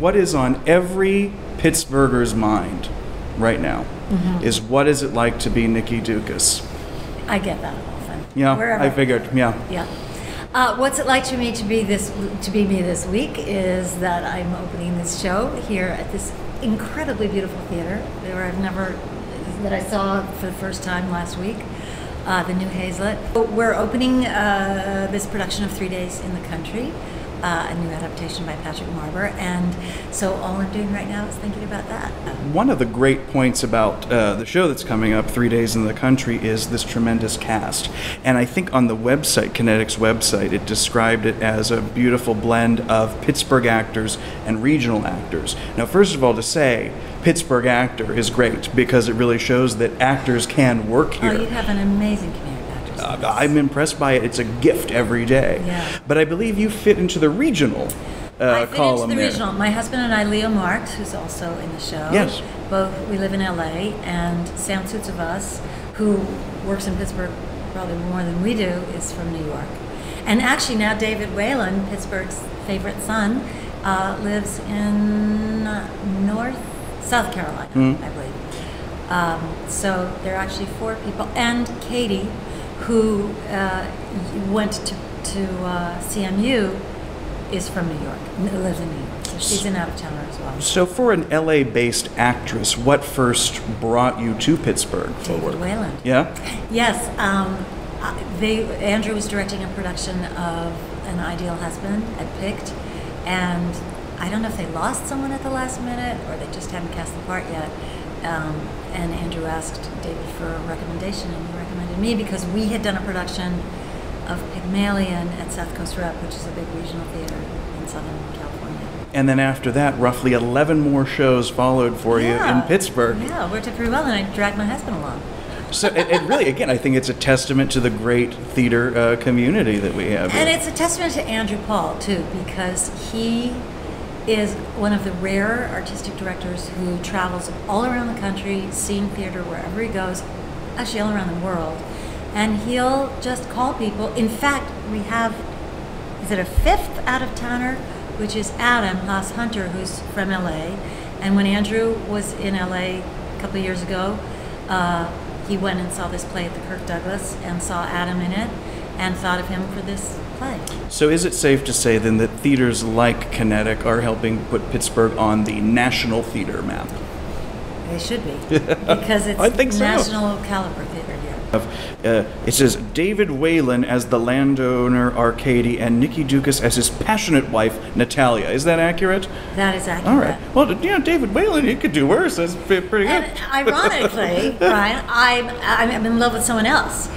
what is on every Pittsburgher's mind right now is, what is it like to be Nikki Doukas? I get that often. Yeah, Wherever. I figured. Yeah. Yeah. What's it like to me to be me this week is that I'm opening this show here at this incredibly beautiful theater that I saw for the first time last week, the New Hazlitt. We're opening this production of 3 Days in the Country, a new adaptation by Marber, and so all I'm doing right now is thinking about that. One of the great points about the show that's coming up, 3 Days in the Country, is this tremendous cast. And I think on the website, Kinetic's website, it described it as a beautiful blend of Pittsburgh actors and regional actors. Now, first of all, to say Pittsburgh actor is great because it really shows that actors can work here. Oh, you have an amazing community. I'm impressed by it. It's a gift every day. Yeah. But I believe you fit into the regional I fit column into the there. regional. My husband and I, Leo Marks, who's also in the show. Yes. We live in LA, and Sam Tsutsavas, who works in Pittsburgh probably more than we do, is from New York. And actually now David Whalen, Pittsburgh's favorite son, lives in South Carolina, I believe. So there are actually 4 people. And Katie, who went to CMU, is from New York, lives in New York. So she's an out-of-towner as well. So for an LA-based actress, what first brought you to Pittsburgh for work? David Whalen. Yeah? Yes. Andrew was directing a production of An Ideal Husband at Picked, and I don't know if they lost someone at the last minute or they just haven't cast the part yet. And Andrew asked David for a recommendation, and he recommended me because we had done a production of Pygmalion at South Coast Rep, which is a big regional theater in Southern California. And then after that, roughly 11 more shows followed for you in Pittsburgh. Yeah, it worked out pretty well, and I dragged my husband along. So it really, again, I think it's a testament to the great theater community that we have here. And it's a testament to Andrew Paul, too, because he is one of the rare artistic directors who travels all around the country, seeing theater wherever he goes, actually all around the world. And he'll just call people. In fact, we have, is it a 5th out-of-towner, which is Adam Haas-Hunter, who's from LA. And when Andrew was in LA a couple of years ago, he went and saw this play at the Kirk Douglas and saw Adam in it and thought of him for this play. So is it safe to say then that theaters like Kinetic are helping put Pittsburgh on the national theater map? They should be, because it's I think so. national caliber theater here. It says David Whalen as the landowner Arkady and Nikki Doukas as his passionate wife Natalia. Is that accurate? That is accurate. All right. Well, yeah, David Whalen, he could do worse. That's pretty good. And ironically, Brian, I'm in love with someone else.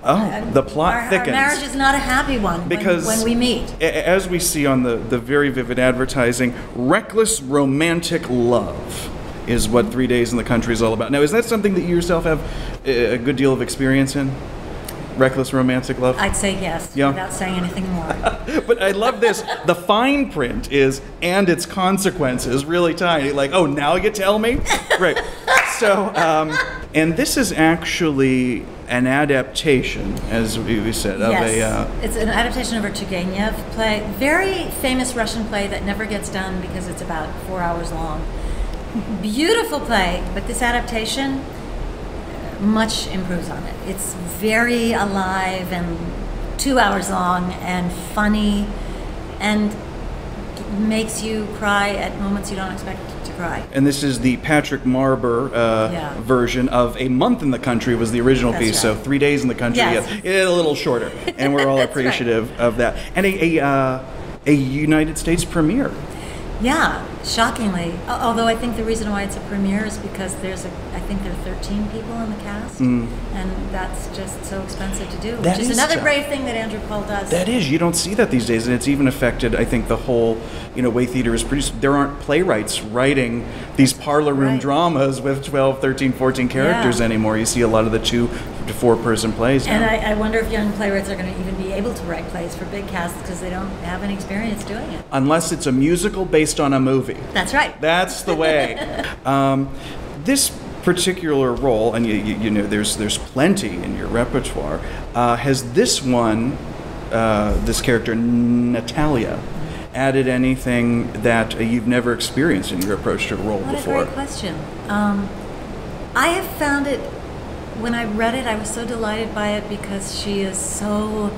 Oh, the plot thickens. Our marriage is not a happy one because when we meet. As we see on the very vivid advertising, reckless romantic love is what 3 Days in the Country is all about. Now, is that something that you yourself have a good deal of experience in? Reckless romantic love? I'd say yes, without saying anything more. But I love this. The fine print is, and its consequences, really tiny. Like, oh, now you tell me? Great. So, and this is actually an adaptation, as we said, of it's an adaptation of a Turgenev play. Very famous Russian play that never gets done because it's about 4 hours long. Beautiful play, but this adaptation much improves on it. It's very alive and 2 hours long and funny and makes you cry at moments you don't expect to cry. And this is the Marber version of A Month in the Country was the original piece, so 3 Days in the Country, a little shorter, and we're all appreciative of that. And a United States premiere. Yeah, shockingly. Although I think the reason why it's a premiere is because I think there are 13 people in the cast, and that's just so expensive to do. Which is another brave thing that Andrew Paul does. That is, you don't see that these days, and it's even affected, I think, the whole, way theater is produced. There aren't playwrights writing these parlor room dramas with 12, 13, 14 characters anymore. You see a lot of the 2 to 4 person plays now. And I wonder if young playwrights are going to even be able to write plays for big casts because they don't have any experience doing it. Unless it's a musical based on a movie. That's right. That's the way. This particular role, and you know, there's plenty in your repertoire. Has this one, this character Natalia, added anything that you've never experienced in your approach to a role before? What a great question. I have found it, when I read it, I was so delighted by it because she is so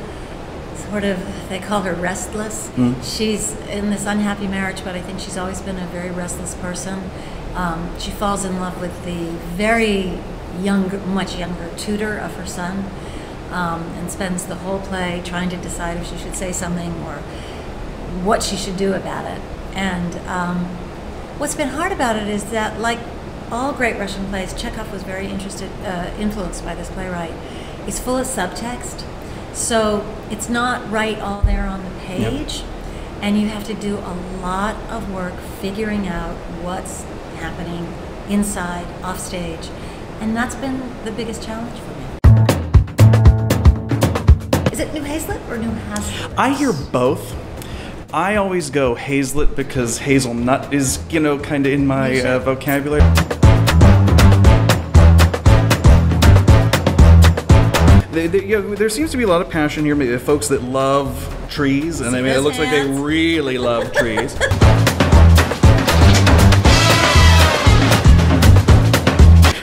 sort of, they call her restless. She's in this unhappy marriage, but I think she's always been a very restless person. She falls in love with the very much younger tutor of her son, and spends the whole play trying to decide if she should say something or what she should do about it. And what's been hard about it is that, like all great Russian plays, Chekhov was very influenced by this playwright. He's full of subtext, so it's not right all there on the page, and you have to do a lot of work figuring out what's happening inside, off stage, and that's been the biggest challenge for me. Is it New Hazlet or New Hazlet? I hear both. I always go Hazlet because hazelnut is, kind of in my vocabulary. There seems to be a lot of passion here. Maybe folks that love trees, and it looks like they really love trees.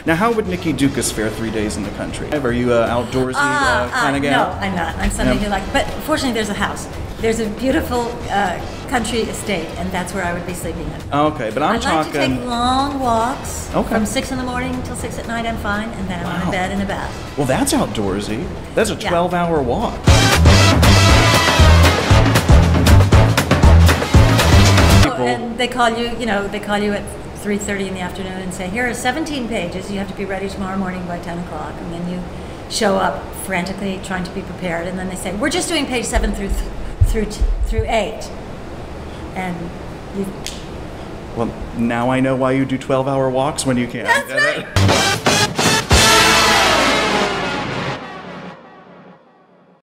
Now, how would Nikki Doukas fare 3 days in the country? Are you outdoorsy kind of gal? No, I'm not. I'm somebody who but fortunately there's a house. There's a beautiful country estate, and that's where I would be sleeping at. Okay, but I'm talking... I like to take long walks from 6 in the morning till 6 at night. I'm fine, and then I'm in bed in a bath. Well, that's outdoorsy. That's a 12-hour walk. And they call you, they call you at 3:30 in the afternoon and say, here are 17 pages. You have to be ready tomorrow morning by 10 o'clock, and then you show up frantically trying to be prepared, and then they say, we're just doing page 7 through 8, and you... Well, now I know why you do 12-hour walks when you can't. That's right.